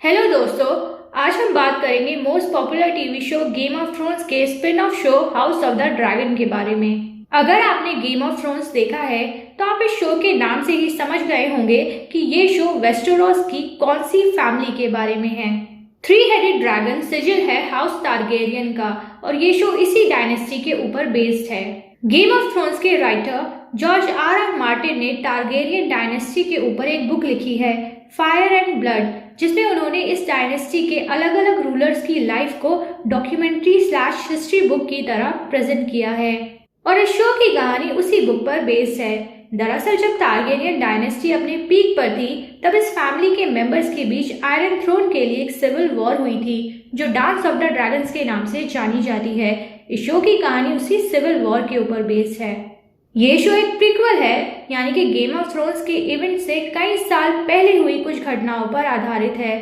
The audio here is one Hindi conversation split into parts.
हेलो दोस्तों, आज हम बात करेंगे most popular TV show Game of Thrones के spin off show House of the Dragon के बारे में। अगर आपने गेम ऑफ थ्रोन्स देखा है तो आप इस शो के नाम से ही समझ गए होंगे कि ये शो वेस्टेरोस की कौन सी फैमिली के बारे में है। थ्री हेडेड ड्रैगन सिजिल है हाउस टारगेरियन का और ये शो इसी डायनेस्टी के ऊपर बेस्ड है। गेम ऑफ थ्रोन्स के राइटर जॉर्ज आर मार्टिन ने टारगेरियन डायनेस्टी के ऊपर एक बुक लिखी है, फायर एंड ब्लड, जिसमें उन्होंने इस डायनेस्टी के अलग अलग रूलर्स की लाइफ को डॉक्यूमेंट्री / हिस्ट्री बुक की तरह प्रेजेंट किया है और इस शो की कहानी उसी बुक पर बेस्ड है। दरअसल जब टारगेरियन डायनेस्टी अपने पीक पर थी तब इस फैमिली के मेंबर्स के बीच आयरन थ्रोन के लिए एक सिविल वॉर हुई थी जो डांस ऑफ द ड्रैगन्स के नाम से जानी जाती है। इस शो की कहानी उसी सिविल वॉर के ऊपर बेस्ड है। ये शो एक प्रीक्वल है, यानी कि गेम ऑफ थ्रोन्स के इवेंट से कई साल पहले हुई कुछ घटनाओं पर आधारित है।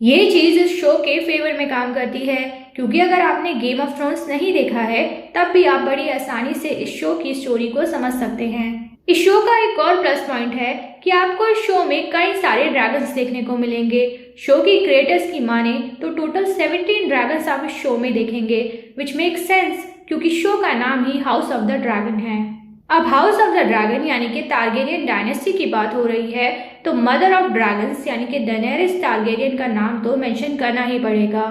ये चीज इस शो के फेवर में काम करती है क्योंकि अगर आपने गेम ऑफ थ्रोन्स नहीं देखा है तब भी आप बड़ी आसानी से इस शो की स्टोरी को समझ सकते हैं। इस शो का एक और प्लस पॉइंट है कि आपको इस शो में कई सारे ड्रैगन्स देखने को मिलेंगे। शो की क्रिएटर्स की माने तो टोटल 17 ड्रैगन्स आप इस शो में देखेंगे, विच मेक सेंस क्योंकि शो का नाम ही हाउस ऑफ द ड्रैगन है। अब हाउस ऑफ द ड्रैगन यानी कि टारगेरियन डायनेस्टी की बात हो रही है तो मदर ऑफ ड्रैगन्स यानी कि डेनेरिस टारगेरियन का नाम तो मेंशन करना ही पड़ेगा।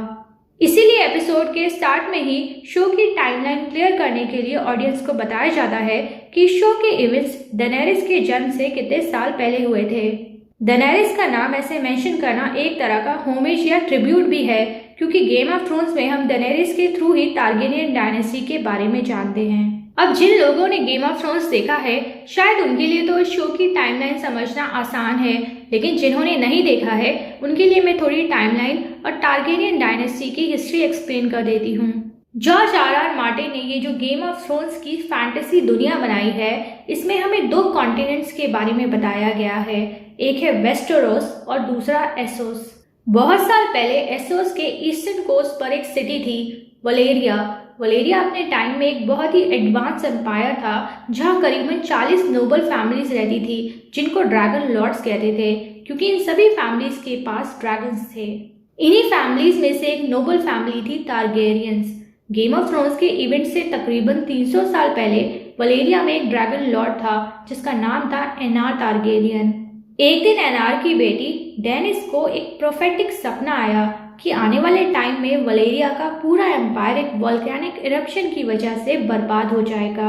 इसीलिए एपिसोड के स्टार्ट में ही शो की टाइमलाइन क्लियर करने के लिए ऑडियंस को बताया जाता है कि शो के इवेंट्स डेनेरिस के जन्म से कितने साल पहले हुए थे। डेनेरिस का नाम ऐसे मेंशन करना एक तरह का होमेज या ट्रिब्यूट भी है क्योंकि गेम ऑफ थ्रोन्स में हम डेनेरिस के थ्रू ही टारगेरियन डायनेस्टी के बारे में जानते हैं। अब जिन लोगों ने गेम ऑफ थ्रोन्स देखा है शायद उनके लिए तो इस शो की टाइमलाइन समझना आसान है, लेकिन जिन्होंने नहीं देखा है उनके लिए मैं थोड़ी टाइमलाइन और टारगेरियन डायनेस्टी की हिस्ट्री एक्सप्लेन कर देती हूँ। जॉर्ज आर मार्टिन ने ये जो गेम ऑफ थ्रोन्स की फैंटेसी दुनिया बनाई है इसमें हमें 2 कॉन्टिनेंट्स के बारे में बताया गया है, एक है वेस्टेरोस और दूसरा एसोस। बहुत साल पहले एसोस के ईस्टर्न कोस्ट पर एक सिटी थी वलेरिया अपने टाइम में एक बहुत ही एडवांस एम्पायर था जहां करीबन 40 नोबल फैमिलीज रहती थी जिनको ड्रैगन लॉर्ड्स कहते थे क्योंकि इन सभी फैमिलीज के पास ड्रैगन्स थे। इन्हीं फैमिलीज में से एक नोबल फैमिली थी टारगेरियंस। गेम ऑफ थ्रोन्स के इवेंट से तकरीबन 300 साल पहले वलेरिया में एक ड्रैगन लॉर्ड था जिसका नाम था एनार टारगेरियन। एक दिन एनार की बेटी डेनिस को एक प्रोफेटिक सपना आया कि आने वाले टाइम में वलेरिया का पूरा एम्पायर एक वोल्केनिक इरप्शन की वजह से बर्बाद हो जाएगा।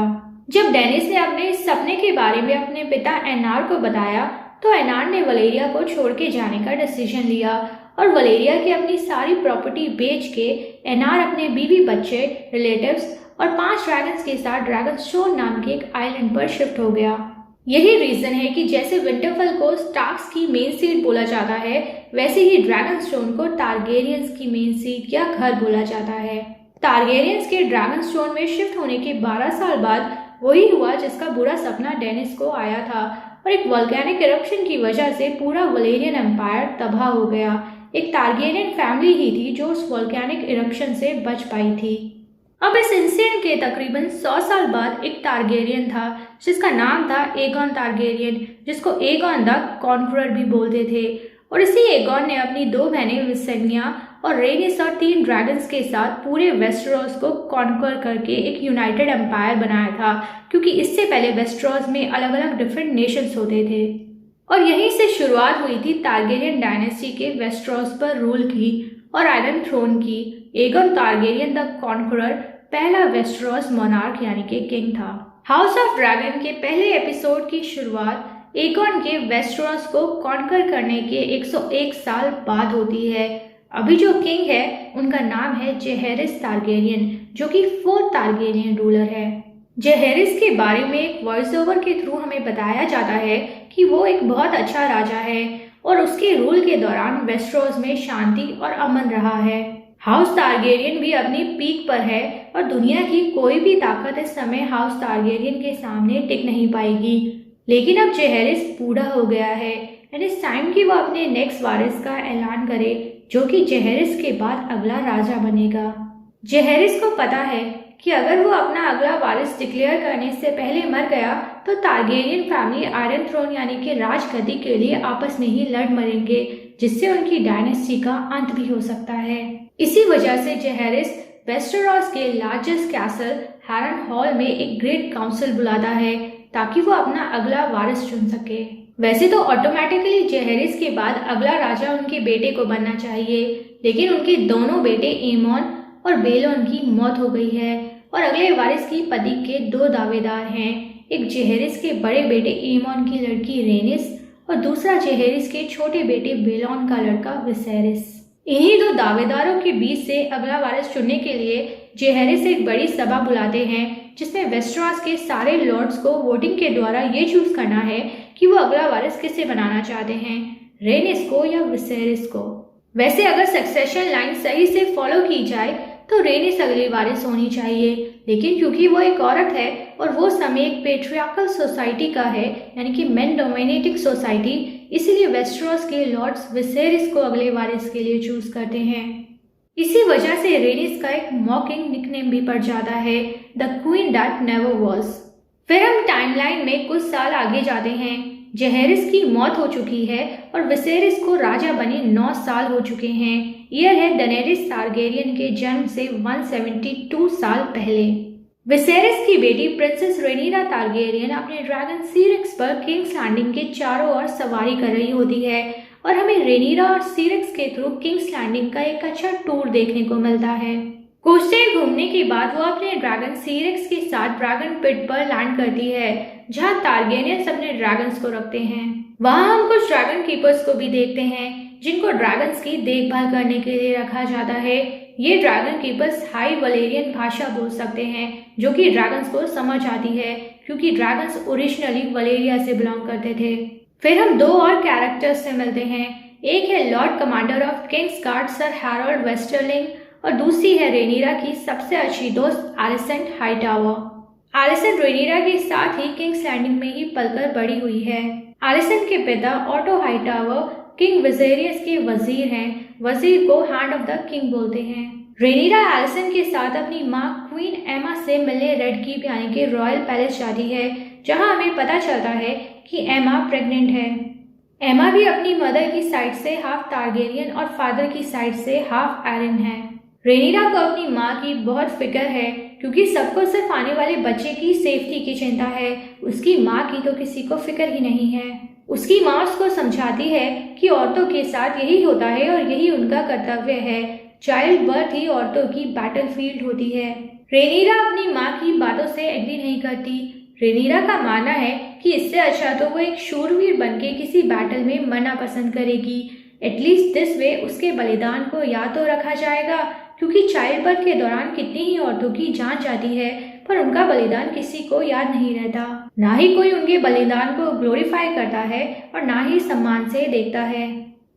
जब डेनिस ने अपने इस सपने के बारे में अपने पिता एनार को बताया तो एनार ने वलेरिया को छोड़ के जाने का डिसीजन लिया और वलेरिया की अपनी सारी प्रॉपर्टी बेच के एनार अपने बीवी बच्चे, रिलेटिव्स और 5 ड्रैगन्स के साथ ड्रैगनस्टोन नाम के एक आइलैंड पर शिफ्ट हो गया। यही रीजन है कि जैसे विंटरफेल को स्टार्क्स की मेन सीट बोला जाता है वैसे ही ड्रैगनस्टोन को टारगेरियंस की मेन सीट या घर बोला जाता है। टारगेरियंस के ड्रैगनस्टोन में शिफ्ट होने के 12 साल बाद वही हुआ जिसका बुरा सपना डेनिस को आया था और एक वोल्केनिक इरप्शन की वजह से पूरा वलेरियन एम्पायर तबाह हो गया। एक टारगेरियन फैमिली ही थी जो उस वोल्केनिक इरप्शन से बच पाई थी। अब इस इंसिडेंट के तकरीबन 100 साल बाद एक टारगेरियन था जिसका नाम था एगॉन टारगेरियन, जिसको एगॉन द कॉन्करर भी बोलते थे और इसी एगॉन ने अपनी 2 बहनें विसेग्निया और रेनिस और 3 ड्रैगन्स के साथ पूरे वेस्टेरोस को कॉन्कर करके एक यूनाइटेड एम्पायर बनाया था क्योंकि इससे पहले वेस्टेरोस में अलग अलग डिफरेंट नेशंस होते थे और यहीं से शुरुआत हुई थी टारगेरियन डायनेस्टी के वेस्टेरोस पर रूल की और आयरन थ्रोन की। एगॉन टारगेरियन द कॉन्करर पहला वेस्टेरोस मोनार्क यानी कि किंग था। हाउस ऑफ ड्रैगन के पहले एपिसोड की शुरुआत एगॉन के वेस्टेरोस को कॉन्कर करने के 101 साल बाद होती है। अभी जो किंग है उनका नाम है जेहेरिस टारगेरियन जो कि 4th टारगेरियन रूलर है। जेहेरिस के बारे में एक वॉइस ओवर के थ्रू हमें बताया जाता है कि वो एक बहुत अच्छा राजा है और उसके रूल के दौरान वेस्टेरोस में शांति और अमन रहा है। हाउस टारगेरियन भी अपनी पीक पर है और दुनिया की कोई भी ताकत इस समय हाउस टारगेरियन के सामने टिक नहीं पाएगी। लेकिन अब जेहेरिस बूढ़ा हो गया है एंड इस टाइम की वो अपने नेक्स्ट वारिस का ऐलान करे जो कि जेहेरिस के बाद अगला राजा बनेगा। जेहेरिस को पता है कि अगर वो अपना अगला वारिस डिक्लेयर करने से पहले मर गया तो टारगेरियन फैमिली आयरन थ्रोन यानी कि राजगद्दी के लिए आपस में ही लड़ मरेंगे, जिससे उनकी डायनेस्टी का अंत भी हो सकता है। इसी वजह से जेहेरिस वेस्टेरोस के लार्जेस्ट कैसल हैरनहॉल में एक ग्रेट काउंसिल बुलाता है ताकि वो अपना अगला वारिस चुन सके। वैसे तो ऑटोमेटिकली जेहेरिस के बाद अगला राजा उनके बेटे को बनना चाहिए, लेकिन उनके दोनों बेटे एमोन और बेलोन की मौत हो गई है और अगले वारिस की पति के 2 दावेदार हैं। एक जेहेरिस के बड़े बेटे एमोन की लड़की रेनिस और दूसरा जेहेरिस के छोटे बेटे बेलोन का लड़का विसेरिस। इन्हीं 2 दावेदारों के बीच से अगला वारिस चुनने के लिए जेहेरिस एक बड़ी सभा बुलाते हैं जिसमें वेस्टेरोस के सारे लॉर्ड्स को वोटिंग के द्वारा ये चूज करना है कि वो अगला वारिस किसे बनाना चाहते हैं, रेनिस को या विसेरिस को। वैसे अगर सक्सेशन लाइन सही से फॉलो की जाए तो रेनिस अगली वारिस होनी चाहिए, लेकिन क्योंकि वो एक औरत है और वो समय एक पेट्रियार्कल सोसाइटी का है, यानी कि मेन डोमिनेटिंग सोसाइटी, इसलिए वेस्टेरोस के लॉर्ड्स विसेरिस को अगले वारिस के लिए चूज करते हैं। इसी वजह से रेनिस का एक मॉकिंग निकनेम भी पड़ जाता है, the queen that never was. फिर हम टाइमलाइन में कुछ साल आगे जाते हैं। जेहेरिस की मौत हो चुकी है और विसेरिस को राजा बने 9 साल हो चुके हैं। यह है डेनेरिस टारगेरियन के जन्म से 172 साल पहले। विसेरिस की बेटी प्रिंसेस रेनिरा टारगेरियन अपने ड्रैगन सिरिक्स पर किंग्स लैंडिंग के चारों ओर सवारी कर रही होती है और हमें रेनिरा और सिरिक्स के थ्रू किंग्स लैंडिंग का एक अच्छा टूर देखने को मिलता है। कुछ देर घूमने के बाद वो अपने ड्रैगन सिरिक्स के साथ ड्रैगन पिट पर लैंड करती है, जहां टारगेरियंस अपने ड्रैगन्स को रखते हैं। वहां हम कुछ ड्रैगन कीपर्स को भी देखते हैं जिनको ड्रैगन्स की देखभाल करने के लिए रखा जाता है। ये ड्रैगन कीपर्स हाई वलेरियन भाषा बोल सकते हैं, जो कि ड्रैगन्स को समझ आती है क्योंकि ड्रैगन्स ओरिजिनली वलेरिया से बिलोंग करते थे। फिर हम 2 और कैरेक्टर्स से मिलते हैं। एक है Lord commander of Kings guard sir Harold वेस्टरलिंग और दूसरी है रेनिरा की सबसे अच्छी दोस्त एलिसेंट हाईटावर। एलिसेंट रेनिरा के साथ ही किंग्स लैंडिंग में ही पलकर बड़ी हुई है। एलिसेंट के पिता ऑटो हाईटावर किंग विसेरियस के वजीर हैं। वजीर को हैंड ऑफ द किंग बोलते हैं। रेनिरा एलिसेंट के साथ अपनी माँ क्वीन एमा से मिलने रेड कीप यानी कि रॉयल पैलेस जाती है, जहां हमें पता चलता है कि एमा प्रेग्नेंट है। एमा भी अपनी मदर की साइड से हाफ टारगेरियन और फादर की साइड से हाफ एरन है। रेनिरा को अपनी माँ की बहुत फिक्र है क्योंकि सबको सिर्फ आने वाले बच्चे की सेफ्टी की चिंता है, उसकी माँ की तो किसी को फिक्र ही नहीं है। उसकी माँ उसको समझाती है कि औरतों के साथ यही होता है और यही उनका कर्तव्य है। चाइल्ड बर्थ ही औरतों की बैटलफील्ड होती है। रेनिरा अपनी माँ की बातों से एग्री नहीं करती। रेनिरा का मानना है कि इससे अच्छा तो वो एक शूरवीर बनके किसी बैटल में मरना पसंद करेगी। एटलीस्ट दिस वे उसके बलिदान को याद तो रखा जाएगा, क्योंकि चाइल्ड बर्थ के दौरान कितनी ही औरतों की जान जाती है पर उनका बलिदान किसी को याद नहीं रहता। ना ही कोई उनके बलिदान को ग्लोरीफाई करता है और ना ही सम्मान से देखता है।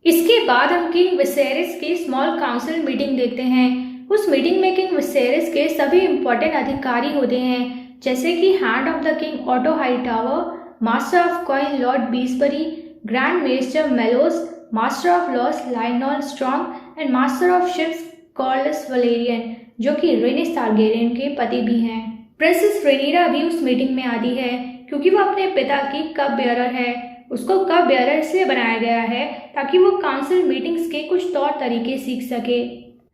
इसके बाद हम किंग विसेरिस की स्मॉल काउंसिल मीटिंग देखते हैं। उस मीटिंग में किंग विसेरिस के सभी इम्पोर्टेंट अधिकारी होते हैं, जैसे कि hand of the king Otto Hightower, master of coin lord Beesbury, grand maester Mellos, master of laws Lyonel Strong and master of ships Corlys Velaryon, जो कि रेनिस टारगेरियन के पति भी हैं। प्रिंसेस रेनिरा भी उस मीटिंग में आती है क्योंकि वो अपने पिता की कप बेयरर है। उसको कप बेयरर इसलिए बनाया गया है ताकि वो काउंसिल मीटिंग्स के कुछ तौर तरीके सीख सके।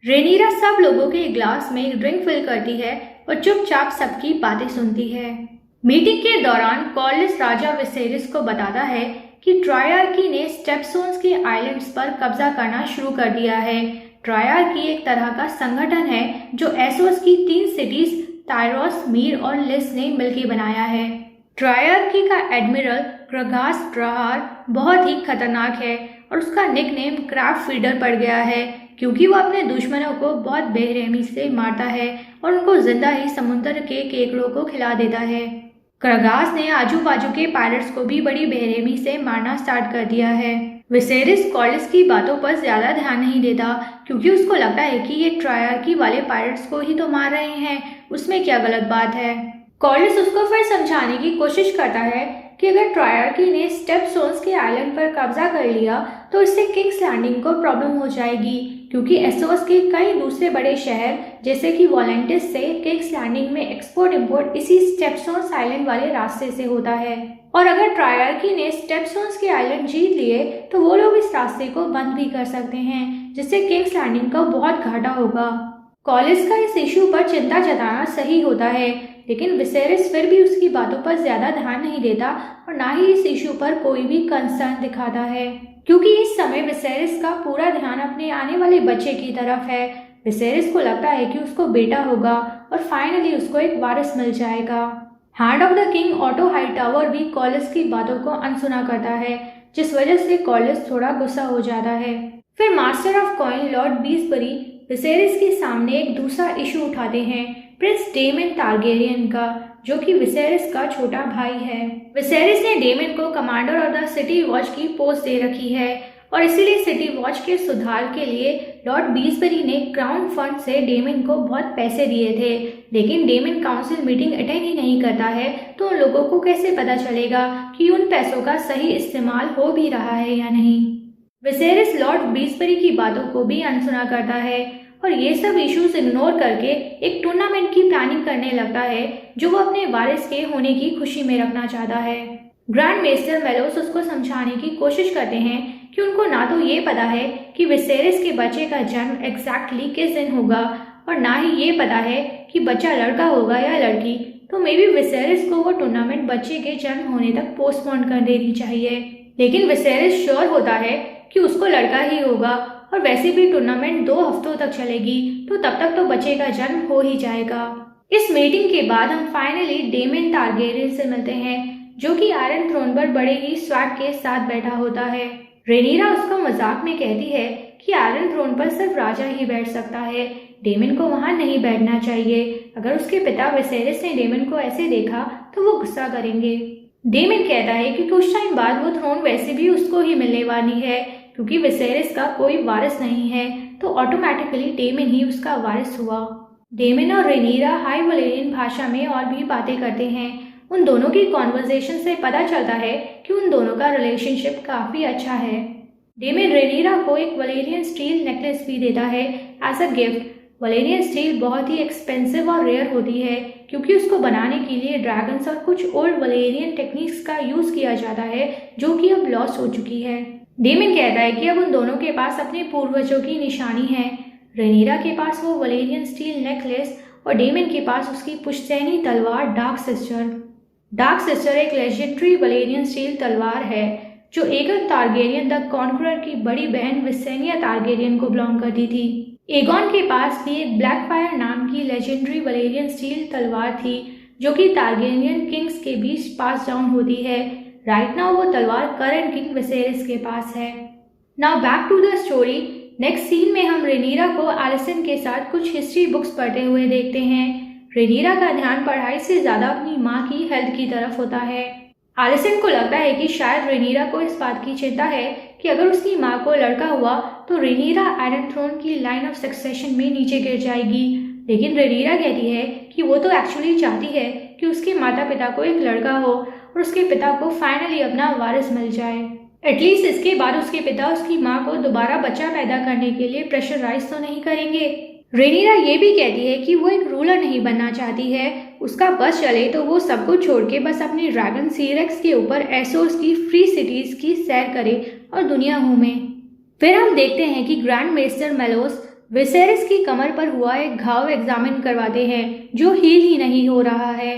रेनिरा सब लोगों के ग्लास में एक ड्रिंक फिल करती है और चुपचाप सबकी बातें सुनती है। मीटिंग के दौरान कॉर्लिस राजा विसेरिस को बताता है कि ट्रायर्की ने स्टेपस्टोन्स के आइलैंड्स पर कब्जा करना शुरू कर दिया है। ट्रायर्की एक तरह का संगठन है जो एसोस की 3 सिटीज टायरोस, मीर और लिस ने मिलकर बनाया है। ट्रायर्की का एडमिरल ग्रगास ड्राहार बहुत ही खतरनाक है और उसका निकनेम क्रैब फीडर पड़ गया है क्योंकि वो अपने दुश्मनों को बहुत बेरहमी से मारता है और उनको जिंदा ही समुद्र के केकड़ों को खिला देता है। ग्रगास ने आजू बाजू के पायरेट्स को भी बड़ी बेरहमी से मारना स्टार्ट कर दिया है। विसेरिस कॉर्लिस की बातों पर ज्यादा ध्यान नहीं देता क्योंकि उसको लगता है कि ये ट्रायर्की वाले पायरेट्स को ही तो मार रहे हैं, उसमें क्या गलत बात है। कॉर्लिस उसको फिर समझाने की कोशिश करता है कि अगर ट्रायर्की ने स्टेपस्टोन्स के आइलैंड पर कब्जा कर लिया तो इससे किंग्स लैंडिंग को प्रॉब्लम हो जाएगी, क्योंकि एसोस के कई दूसरे बड़े शहर जैसे कि वॉलेंटिस से किंग्स लैंडिंग में एक्सपोर्ट इंपोर्ट इसी स्टेपस्टोन्स आइलैंड वाले रास्ते से होता है। और अगर ट्रायर्की ने स्टेपस्टोन्स के आइलैंड जीत लिए तो वो लोग इस रास्ते को बंद भी कर सकते हैं, जिससे किंग्स लैंडिंग का बहुत घाटा होगा। कॉलिस का इस इशू पर चिंता जताना सही होता है, लेकिन विसेरिस फिर भी उसकी बातों पर ज्यादा ध्यान नहीं देता और ना ही इस इशू पर कोई भी कंसर्न दिखाता है, क्योंकि इस समय विसेरिस का पूरा ध्यान अपने आने वाले बच्चे की तरफ है। विसेरिस को लगता है कि उसको बेटा होगा और फाइनली उसको एक वारिस मिल जाएगा। Hand of the king Otto Hightower भी कॉलिस की बातों को अनसुना करता है, जिस वजह से कॉलिस थोड़ा गुस्सा हो जाता है। फिर master of coin lord Beesbury Viserys के सामने एक दूसरा इशू उठाते हैं, प्रिंस डेमन टारगेरियन का, जो कि विसेरिस का छोटा भाई है। विसेरिस ने डेमन को commander of the city watch की पोस्ट दे रखी है और इसीलिए सिटी वॉच के सुधार के लिए लॉर्ड बीसबरी ने क्राउन फंड से डेमन को बहुत पैसे दिए थे, लेकिन डेमन काउंसिल मीटिंग अटेंड ही नहीं करता है, तो उन लोगों को कैसे पता चलेगा कि उन पैसों का सही इस्तेमाल हो भी रहा है या नहीं। विसेरिस लॉर्ड बीसबरी की बातों को भी अनसुना करता है और ये सब इश्यूज इग्नोर करके एक टूर्नामेंट की प्लानिंग करने लगता है, जो वो अपने वारिस के होने की खुशी में रखना चाहता है। ग्रैंड मेस्टर मेलोस उसको समझाने की कोशिश करते हैं कि उनको ना तो ये पता है कि विसेरिस के बच्चे का जन्म एग्जैक्टली किस दिन होगा और ना ही ये पता है कि बच्चा लड़का होगा या लड़की, तो मे बी विसेरिस को वो टूर्नामेंट बच्चे के जन्म होने तक पोस्टपोन कर देनी चाहिए। लेकिन विसेरिस श्योर होता है कि उसको लड़का ही होगा और वैसे भी टूर्नामेंट 2 हफ्तों तक चलेगी, तो तब तक तो बच्चे का जन्म हो ही जाएगा। इस मीटिंग के बाद हम फाइनली डेमन टारगेरियन से मिलते हैं, जो कि आयरन थ्रोन पर बड़े ही स्वैग के साथ बैठा होता है। रेनीरा उसको मजाक में कहती है कि आयरन थ्रोन पर सिर्फ राजा ही बैठ सकता है, डेमन को वहां नहीं बैठना चाहिए। अगर उसके पिता विसेरिस ने डेमन को ऐसे देखा तो वो गुस्सा करेंगे। डेमन कहता है कि कुछ टाइम बाद वो थ्रोन वैसे भी उसको ही मिलने वाली है, क्योंकि विसेरिस का कोई वारिस नहीं है, तो ऑटोमेटिकली डेमन ही उसका वारिस हुआ। डेमन और रेनीरा हाई वलेरियन भाषा में और भी बातें करते हैं। उन दोनों की कॉन्वर्सेशन से पता चलता है कि उन दोनों का रिलेशनशिप काफी अच्छा है। डेमन रेनीरा को एक वलेरियन स्टील नेकलेस भी देता है as a gift. Valyrian steel बहुत ही एक्सपेंसिव और रेयर होती है, क्योंकि उसको बनाने के लिए ड्रैगन्स और कुछ ओल्ड वलेरियन टेक्निक्स का यूज किया जाता है, जो कि अब लॉस हो चुकी है। डेमन कहता है कि अब उन दोनों के पास अपने पूर्वजों की निशानी है। रेनीरा के पास वो वलेरियन स्टील नेकलेस और डेमन के पास उसकी पुश्तैनी तलवार डार्क सिस्टर। डार्क सिस्टर एक लेजेंडरी वलेरियन स्टील तलवार है, जो एगन टारगेरियन द कॉन्करर की बड़ी बहन विसेनिया टारगेरियन को बिलोंग करती थी। एगॉन के पास भी एक ब्लैकफायर नाम की लेजेंडरी वलेरियन स्टील तलवार थी, जो कि टारगेरियन किंग्स के बीच पास डाउन होती है। राइट नाउ वो तलवार करंट किंग विसेरिस के पास है। Now back to the story. Next scene में हम रेनीरा को एलिसन के साथ कुछ हिस्ट्री बुक्स पढ़ते हुए देखते हैं। रेनीरा का ध्यान पढ़ाई से ज्यादा अपनी माँ की हेल्थ की तरफ होता है। एलिसन को लगता है कि शायद रेनीरा को इस बात की चिंता है कि अगर उसकी माँ को लड़का हुआ तो रेनीरा आयरन थ्रोन की लाइन ऑफ सक्सेशन में नीचे गिर जाएगी। लेकिन रेनीरा कहती है कि वो तो एक्चुअली चाहती है कि उसके माता पिता को एक लड़का हो और उसके पिता को फाइनली अपना वारिस मिल जाए। एटलीस्ट इसके बाद उसके पिता उसकी माँ को दोबारा बच्चा पैदा करने के लिए प्रेशराइज तो नहीं करेंगे। रेनीरा ये भी कहती है कि वो एक रूलर नहीं बनना चाहती है, उसका बस चले तो वो सब कुछ छोड़ के बस अपने ड्रैगन सीरेक्स के ऊपर एसोस की फ्री सिटीज की सैर करे और दुनिया घूमे। फिर हम देखते हैं कि ग्रैंड मेस्टर मेलोस विसेरिस की कमर पर हुआ एक घाव एग्जामिन करवाते हैं, जो हील ही नहीं हो रहा है।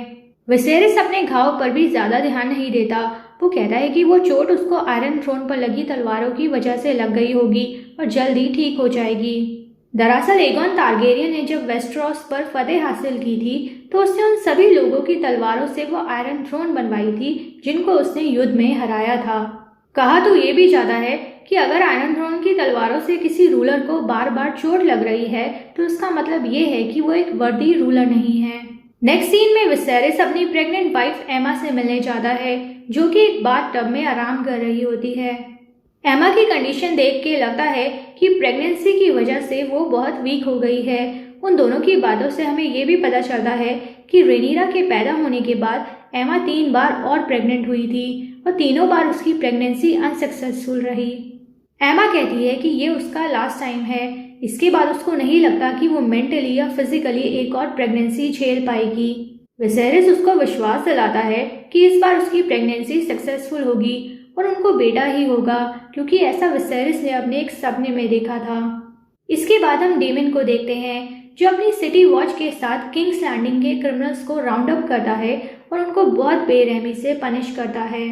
विसेरिस अपने घाव पर भी ज्यादा ध्यान नहीं देता। वो कहता है कि वो चोट उसको आयरन थ्रोन पर लगी तलवारों की वजह से लग गई होगी और जल्दी ठीक हो जाएगी। दरअसल एगॉन टारगेरियन ने जब वेस्टरॉस पर फतेह हासिल की थी तो उसने उन सभी लोगों की तलवारों से वो आयरन थ्रोन बनवाई थी जिनको उसने युद्ध में हराया था। कहा तो ये भी जाता है कि अगर आयरन थ्रोन की तलवारों से किसी रूलर को बार बार चोट लग रही है तो उसका मतलब ये है कि वो एक वर्दी रूलर नहीं है। नेक्स्ट सीन में विसेरिस अपनी प्रेग्नेंट वाइफ एमा से मिलने जाता है, जो कि एक बाथ टब में आराम कर रही होती है। एमा की कंडीशन देख के लगता है कि प्रेगनेंसी की वजह से वो बहुत वीक हो गई है। उन दोनों की बातों से हमें ये भी पता चलता है कि रेनीरा के पैदा होने के बाद एमा 3 बार और प्रेग्नेंट हुई थी और तीनों बार उसकी प्रेगनेंसी अनसक्सेसफुल रही। एमा कहती है कि ये उसका लास्ट टाइम है। इसके बाद उसको नहीं लगता कि वो मेंटली या फिजिकली एक और प्रेगनेंसी झेल पाएगी। विसेरिस उसको विश्वास दिलाता है कि इस बार उसकी प्रेगनेंसी सक्सेसफुल होगी और उनको बेटा ही होगा, क्योंकि ऐसा विसेरिस ने अपने एक सपने में देखा था। इसके बाद हम डेमन को देखते हैं जो अपनी सिटी वॉच के साथ किंग्स लैंडिंग के क्रिमिनल्स को राउंड अप करता है और उनको बहुत बेरहमी से पनिश करता है।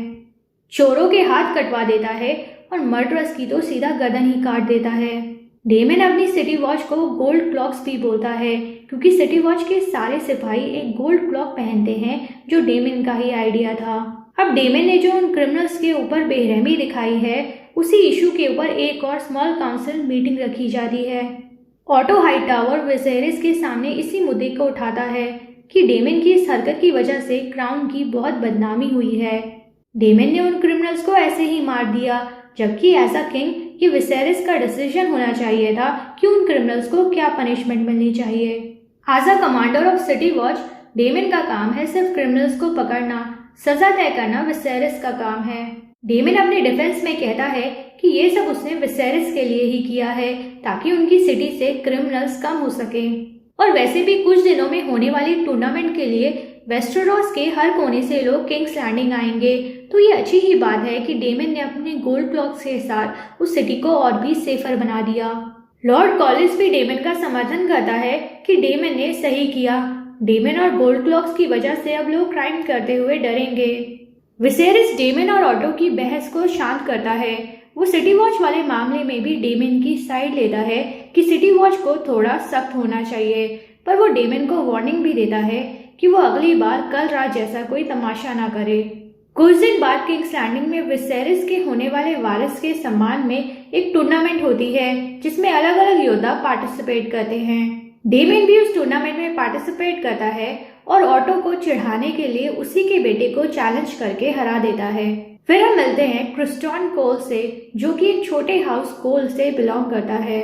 चोरों के हाथ कटवा देता है और मर्डरर्स की तो सीधा गर्दन ही काट देता है। डेमन अपनी सिटी वॉच को गोल्ड क्लॉक्स भी बोलता है, क्योंकि सिटी वॉच के सारे सिपाही एक गोल्ड क्लॉक पहनते हैं, जो डेमन का ही आइडिया था। अब डेमन ने जो उन क्रिमिनल्स के ऊपर बेरहमी दिखाई है, उसी इशू के ऊपर एक और स्मॉल काउंसिल मीटिंग रखी जाती है। ऑटो हाईटावर विसेरिस के सामने इसी मुद्दे को उठाता है कि डेमन की इस हरकत की वजह से क्राउन की बहुत बदनामी हुई है। डेमन ने उन क्रिमिनल्स को ऐसे ही मार दिया, जबकि एज अ किंग ये विसेरिस का डिसीजन होना चाहिए था कि उन क्रिमिनल्स को क्या पनिशमेंट मिलनी चाहिए। As a commander of city watch Daemon का काम है सिर्फ क्रिमिनल्स को पकड़ना, सजा तय करना विसेरिस का काम है। डेमन अपने डिफेंस में कहता है कि ये सब उसने विसेरिस के लिए ही किया है, ताकि उनकी सिटी से क्रिमिनल्स कम हो सके। और वैसे भी कुछ दिनों में होने वाली टूर्नामेंट के लिए वेस्टेरोस के हर कोने से लोग किंग्स लैंडिंग आएंगे, तो ये अच्छी ही बात है कि डेमन ने अपने गोल्ड क्लॉक्स के साथ उस सिटी को और भी सेफर बना दिया। लॉर्ड कॉलिंस भी डेमन का समर्थन करता है कि डेमन ने सही किया। डेमन और गोल्ड क्लॉक्स की वजह से अब लोग क्राइम करते हुए डरेंगे। विसेरिस डेमन और ऑटो की बहस को शांत करता है। वो सिटी वॉच वाले मामले में भी डेमन की साइड लेता है कि सिटी वॉच को थोड़ा सख्त होना चाहिए, पर वो डेमन को वार्निंग भी देता है कि वो अगली बार कल रात जैसा कोई तमाशा ना करे। कुछ दिन बाद किंग्स लैंडिंग में विसेरिस के होने वाले वारिस के सम्मान में एक टूर्नामेंट होती है, जिसमें अलग अलग योद्धा पार्टिसिपेट करते हैं। डेमन भी उस टूर्नामेंट में पार्टिसिपेट करता है और ऑटो को चिढ़ाने के लिए उसी के बेटे को चैलेंज करके हरा देता है। फिर हम मिलते हैं क्रिस्टॉन कोल से, जो कि एक छोटे हाउस कोल से बिलोंग करता है।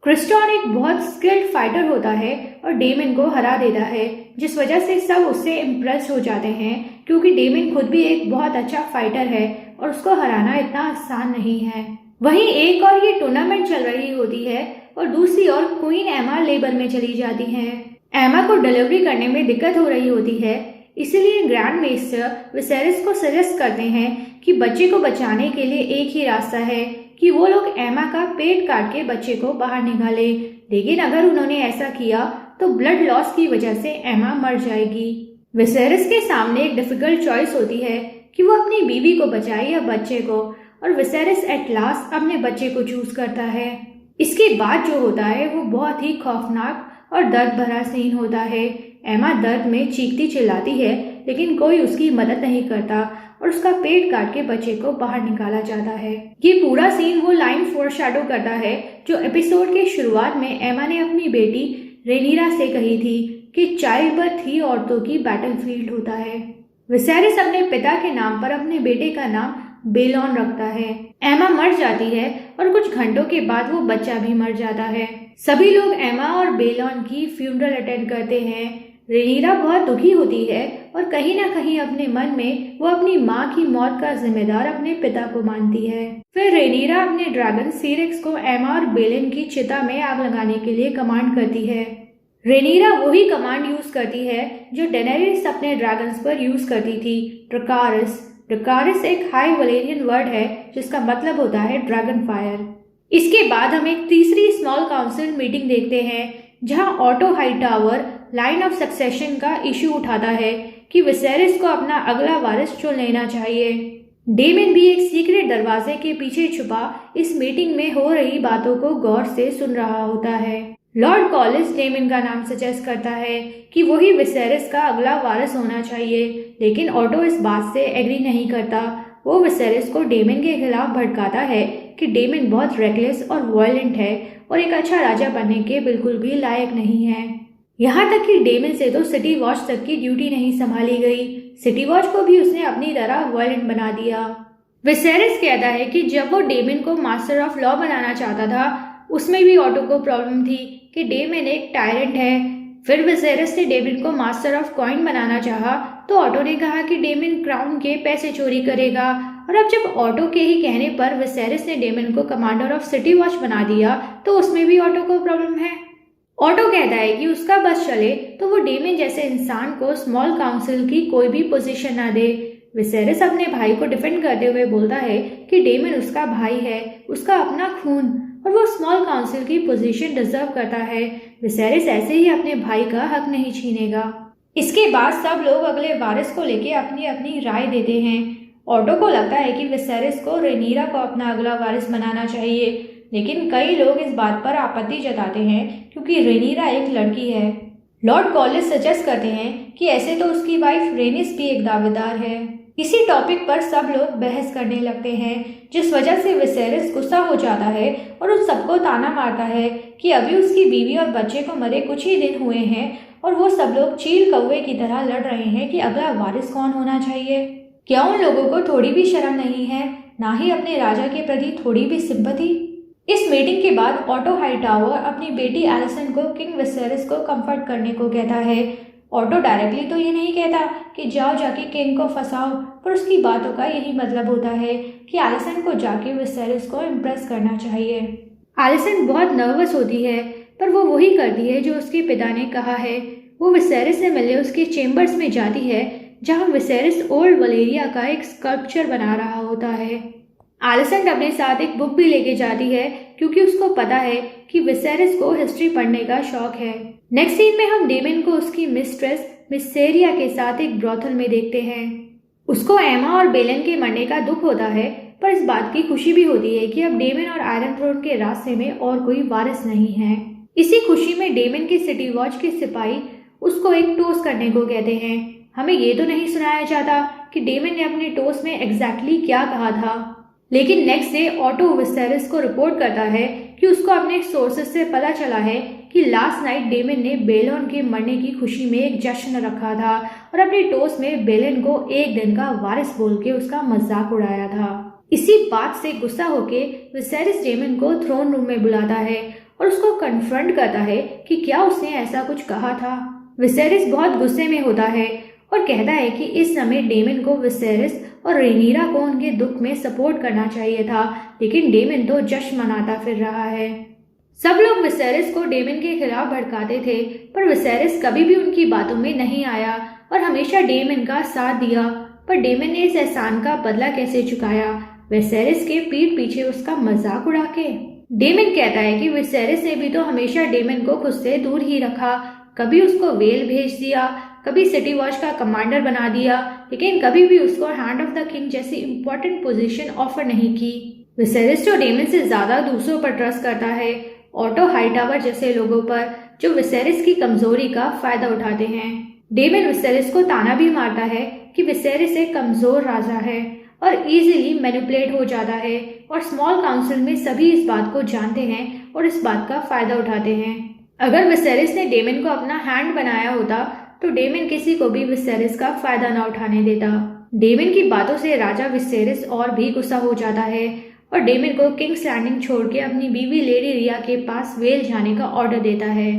क्रिस्टॉन एक बहुत स्किल्ड फाइटर होता है और डेमन को हरा देता है, जिस वजह से सब उससे इम्प्रेस हो जाते हैं, क्योंकि डेमन खुद भी एक बहुत अच्छा फाइटर है और उसको हराना इतना आसान नहीं है। वहीं एक और ये टूर्नामेंट चल रही होती है और दूसरी ओर क्वीन एमा लेबर में चली जाती हैं। एमा को डिलीवरी करने में दिक्कत हो रही होती है, इसलिए ग्रैंड मेस्टर विसेरिस को सजेस्ट करते हैं कि बच्चे को बचाने के लिए एक ही रास्ता है कि वो लोग एमा का पेट काट के बच्चे को बाहर निकाले। लेकिन अगर उन्होंने ऐसा किया तो ब्लड लॉस की वजह से एमा मर जाएगी। विसेरिस के सामने एक डिफिकल्ट चॉइस होती है कि वो अपनी बीवी को बचाए या बच्चे को, और विसेरिस एट लास्ट अपने बच्चे को चूज करता है। इसके बाद जो होता है वो बहुत ही खौफनाक और दर्द भरा सीन होता है। एमा दर्द में चीखती चिल्लाती है, लेकिन कोई उसकी मदद नहीं करता और उसका पेट काट के बच्चे को बाहर निकाला जाता है। ये पूरा सीन वो लाइन फोरशैडो करता है जो एपिसोड के शुरुआत में एमा ने अपनी बेटी रेनीरा से कही थी कि चाइल्ड बर्थ ही औरतों की बैटलफील्ड होता है। विसेरिस अपने पिता के नाम पर अपने बेटे का नाम बेलॉन रखता है। एमा मर जाती है और कुछ घंटों के बाद वो बच्चा भी मर जाता है। सभी लोग एमा और बेलॉन की फ्यूनरल अटेंड करते हैं। रेनीरा बहुत दुखी होती है और कहीं ना कहीं अपने मन में वो अपनी माँ की मौत का जिम्मेदार अपने पिता को मानती है। फिर रेनीरा अपने ड्रैगन सीरेक्स को एमा और बेलन की चिता में आग लगाने के लिए कमांड करती है। रेनीरा वही कमांड यूज करती है जो डेनेरिस अपने ड्रैगन्स पर यूज करती थी, ड्रकारिस। ड्रकारिस एक हाई वलेरियन वर्ड है जिसका मतलब होता है ड्रैगन फायर। इसके बाद हम एक तीसरी स्मॉल काउंसिल मीटिंग देखते हैं जहां auto Hightower line of succession का इशू उठाता है कि विसेरिस को अपना अगला वारिस चुन लेना चाहिए। डेमन भी एक सीक्रेट दरवाजे के पीछे छुपा इस मीटिंग में हो रही बातों को गौर से सुन रहा होता है। लॉर्ड कॉलिंस डेमन का नाम सजेस्ट करता है कि वही विसेरिस का अगला वारिस होना चाहिए, लेकिन ऑटो इस बात से एग्री नहीं करता। वो विसेरिस को डेमन के खिलाफ भड़काता है कि डेमन बहुत रेकलेस और वायलेंट है और एक अच्छा राजा बनने के बिल्कुल भी लायक नहीं है। यहाँ तक कि डेमन से तो सिटी वॉच तक की ड्यूटी नहीं संभाली गई, सिटी वॉच को भी उसने अपनी तरह वायलेंट बना दिया। विसेरिस कहता है कि जब वो डेमन को मास्टर ऑफ लॉ बनाना चाहता था, उसमें भी ऑटो को प्रॉब्लम थी कि डेमन एक टायरेंट है। फिर विसेरिस ने डेमन को मास्टर ऑफ कॉइन बनाना चाहा तो ऑटो ने कहा कि डेमन क्राउन के पैसे चोरी करेगा। और अब जब ऑटो के ही कहने पर विसेरिस ने डेमन को कमांडर ऑफ सिटी वॉच बना दिया तो उसमें भी ऑटो को प्रॉब्लम है। ऑटो कहता है कि उसका बस चले तो वो डेमन जैसे इंसान को स्मॉल काउंसिल की कोई भी पोजीशन ना दे। विसेरिस अपने भाई को डिफेंड करते हुए बोलता है कि डेमन उसका भाई है, उसका अपना खून, और वो स्मॉल काउंसिल की पोजीशन डिजर्व करता है। विसेरिस ऐसे ही अपने भाई का हक नहीं छीनेगा। इसके बाद सब लोग अगले वारिस को लेके अपनी अपनी राय देते हैं। ऑटो को लगता है कि विसेरिस को रेनीरा को अपना अगला वारिस बनाना चाहिए, लेकिन कई लोग इस बात पर आपत्ति जताते हैं क्योंकि रेनीरा एक लड़की है। लॉर्ड कॉलिस सजेस्ट करते हैं कि ऐसे तो उसकी वाइफ रेनिस भी एक दावेदार है। इसी टॉपिक पर सब लोग बहस करने लगते हैं, जिस वजह से विसेरिस गुस्सा हो जाता है और उन सबको ताना मारता है कि अभी उसकी बीवी और बच्चे को मरे कुछ ही दिन हुए हैं और वो सब लोग चील कौवे की तरह लड़ रहे हैं कि अगला वारिस कौन होना चाहिए। क्या उन लोगों को थोड़ी भी शर्म नहीं है, ना ही अपने राजा के प्रति थोड़ी भी सिंपैथी? इस मीटिंग के बाद ऑटो हाईटावर अपनी बेटी एलिसन को किंग विसेरिस को कंफर्ट करने को कहता है। ऑटो डायरेक्टली तो ये नहीं कहता कि जाओ जाके किंग को फंसाओ, पर उसकी बातों का यही मतलब होता है कि एलिसन को जाके विसेरिस को इम्प्रेस करना चाहिए। एलिसन बहुत नर्वस होती है, पर वो वही करती है जो उसके पिता ने कहा है। वो विसेरिस से मिलने उसके चेम्बर्स में जाती है जहाँ विसेरिस ओल्ड वलेरिया का एक स्कल्पचर बना रहा होता है। एलिसन अपने साथ एक बुक भी लेके जाती है क्योंकि उसको पता है कि विसेरिस को हिस्ट्री पढ़ने का शौक है। नेक्स्ट सीन में हम डेमन को उसकी मिस्ट्रेस मिस सेरिया के साथ एक ब्रॉथल में देखते हैं। उसको एमा और बेलन के मरने का दुख होता है, पर इस बात की खुशी भी होती है कि अब डेमन और आयरन थ्रोन के रास्ते में और कोई वारिस नहीं है। इसी खुशी में डेमन के सिटी वॉच के सिपाही उसको एक टोस्ट करने को कहते हैं। हमें ये तो नहीं सुनाया जाता कि डेमन ने अपने टोस्ट में एग्जैक्टली क्या कहा था, लेकिन नेक्स्ट डे ऑटो विसेरिस को रिपोर्ट करता है कि उसको अपने सोर्सेज से पता चला है कि लास्ट नाइट डेमन ने बेलन के मरने की खुशी में एक जश्न रखा था और अपने टोस्ट में बेलन को एक दिन का वारिस बोल के उसका मजाक उड़ाया था। इसी बात से गुस्सा होके विसेरिस डेमन को थ्रोन रूम में बुलाता है और उसको कन्फ्रंट करता है कि क्या उसने ऐसा कुछ कहा था। विसेरिस बहुत गुस्से में होता है और कहता है कि इस समय डेमन को विसेरिस और रेनीरा को उनके दुख में सपोर्ट करना चाहिए था, लेकिन डेमन तो जश्न मनाता फिर रहा है। सब लोग विसेरिस को डेमन के खिलाफ भड़काते थे, पर विसेरिस कभी भी उनकी बातों में नहीं आया और हमेशा डेमन का साथ दिया। पर डेमन ने इस एहसान का बदला कैसे चुकाया? विसेरिस के पीठ पीछे उसका मजाक उड़ा के। डेमन कहता है कि विसेरिस ने भी तो हमेशा डेमन को खुद से दूर ही रखा, कभी उसको वेल भेज दिया, कभी सिटी वॉच का कमांडर बना दिया, लेकिन कभी भी उसको हैंड ऑफ द किंग जैसी इंपॉर्टेंट पोजीशन ऑफर नहीं की। विसेरिस जो डेमन से ज्यादा दूसरों पर ट्रस्ट करता है, ऑटो हाईटावर जैसे लोगों पर जो विसेरिस की कमजोरी का फायदा उठाते हैं। डेमन विसेरिस को ताना भी मारता है कि विसेरिस एक कमजोर राजा है और इजीली मैनिपुलेट हो जाता है, और स्मॉल काउंसिल में सभी इस बात को जानते हैं और इस बात का फायदा उठाते हैं। अगर विसेरिस ने डेमन को अपना हैंड बनाया होता तो डेमन किसी को भी विसेरिस का फायदा न उठाने देता। डेमन की बातों से राजा विसेरिस और भी गुस्सा हो जाता है और डेमन को किंग्स लैंडिंग छोड़ के अपनी बीवी लेडी रिया के पास वेल जाने का ऑर्डर देता है।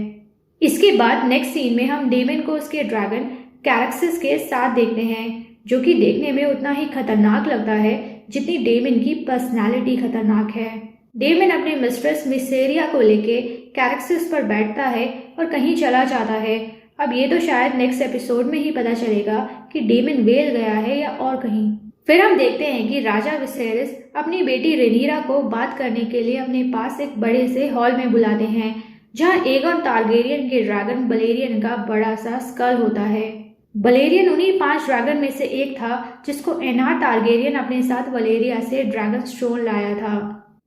इसके बाद नेक्स्ट सीन में हम डेमन को उसके ड्रैगन कैरेक्सिस के साथ देखते हैं, जो कि देखने में उतना ही खतरनाक लगता है जितनी डेमन की पर्सनैलिटी खतरनाक है। डेमन अपने मिस्ट्रेस मिस सेरिया को लेके कैरेक्सिस पर बैठता है और कहीं चला जाता है। अब ये तो शायद नेक्स्ट एपिसोड में ही पता चलेगा कि डेमन वेल गया है या और कहीं। फिर हम देखते हैं कि राजा विसेरिस अपनी बेटी रेनीरा को बात करने के लिए अपने पास एक बड़े से हॉल में बुलाते हैं, जहां एगोन टारगेरियन के ड्रैगन बलेरियन का बड़ा सा स्कल होता है। बलेरियन उन्हीं 5 ड्रैगन में से एक था जिसको एना टारगेरियन अपने साथ वलेरिया से ड्रैगन स्टोन लाया था।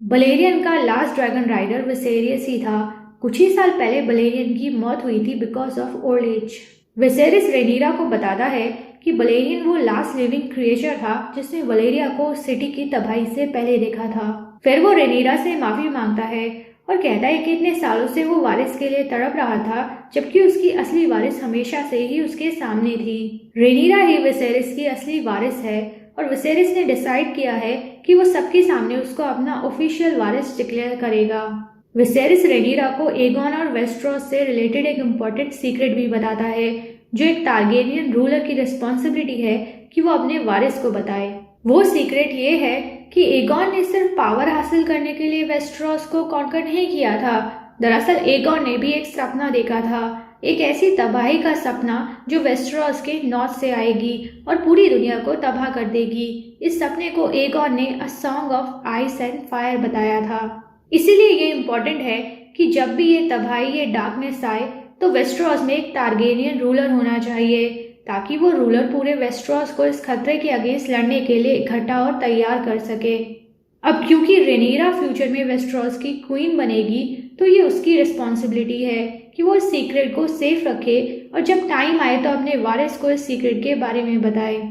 बलेरियन का लास्ट ड्रैगन राइडर विसेरियस ही था। कुछ ही साल पहले बलेरियन की मौत हुई थी because of old age. Viserys Rhaenyra को बताता है कि बलेरियन वो लास्ट लिविंग क्रिएचर था जिसने वलेरिया को सिटी की तबाही से पहले देखा था। फिर वो रेनीरा से माफी मांगता है और कहता है कि इतने सालों से वो वारिस के लिए तड़प रहा था, जबकि उसकी असली वारिस हमेशा से ही उसके सामने थी। रेनीरा ही विसेरिस की असली वारिस है और विसेरिस ने डिसाइड किया है कि वो सबके सामने उसको अपना ऑफिशियल वारिस डिक्लेयर करेगा। विसेरिस रेनीरा को एगोन और वेस्ट्रोस से रिलेटेड एक इम्पोर्टेंट सीक्रेट भी बताता है, जो एक टारगेरियन रूलर की रिस्पॉन्सिबिलिटी है कि वो अपने वारिस को बताए। वो सीक्रेट ये है कि एगॉन ने सिर्फ पावर हासिल करने के लिए वेस्टेरोस को कॉन्कर नहीं किया था। दरअसल एगॉन ने भी एक सपना देखा था, एक ऐसी तबाही का सपना जो वेस्टेरोस के नॉर्थ से आएगी और पूरी दुनिया को तबाह कर देगी। इस सपने को एगॉन ने a song of ice and fire बताया था। इसीलिए ये इम्पोर्टेंट है कि जब भी ये तबाही, ये डार्कनेस आए तो वेस्टेरोस में एक टारगेरियन रूलर होना चाहिए, ताकि वो रूलर पूरे वेस्टेरोस को इस खतरे के अगेंस्ट लड़ने के लिए इकट्ठा और तैयार कर सके। अब क्योंकि रेनीरा फ्यूचर में वेस्टेरोस की क्वीन बनेगी, तो ये उसकी रिस्पॉन्सिबिलिटी है कि वो इस सीक्रेट को सेफ रखे और जब टाइम आए तो अपने वारिस को इस सीक्रेट के बारे में बताए।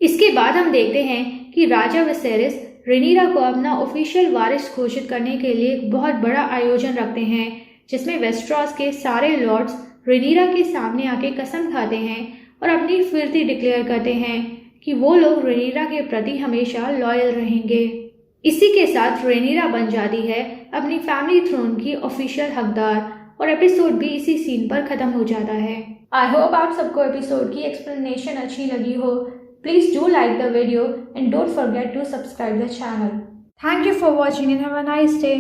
इसके बाद हम देखते हैं कि राजा विसेरिस रेनीरा को अपना ऑफिशियल वारिस घोषित करने के लिए एक बहुत बड़ा आयोजन रखते हैं, जिसमें वेस्टेरोस के सारे लॉर्ड्स रेनीरा के सामने आके कसम खाते हैं और अपनी फिरती डिक्लेयर करते हैं कि वो लोग रेनीरा के प्रति हमेशा लॉयल रहेंगे। इसी के साथ रेनीरा बन जाती है अपनी फैमिली थ्रोन की ऑफिशियल हकदार और एपिसोड भी इसी सीन पर खत्म हो जाता है। आई होप आप सबको एपिसोड की एक्सप्लेनेशन अच्छी लगी हो। Please do like the video and don't forget to subscribe the channel. Thank you for watching and have a nice day.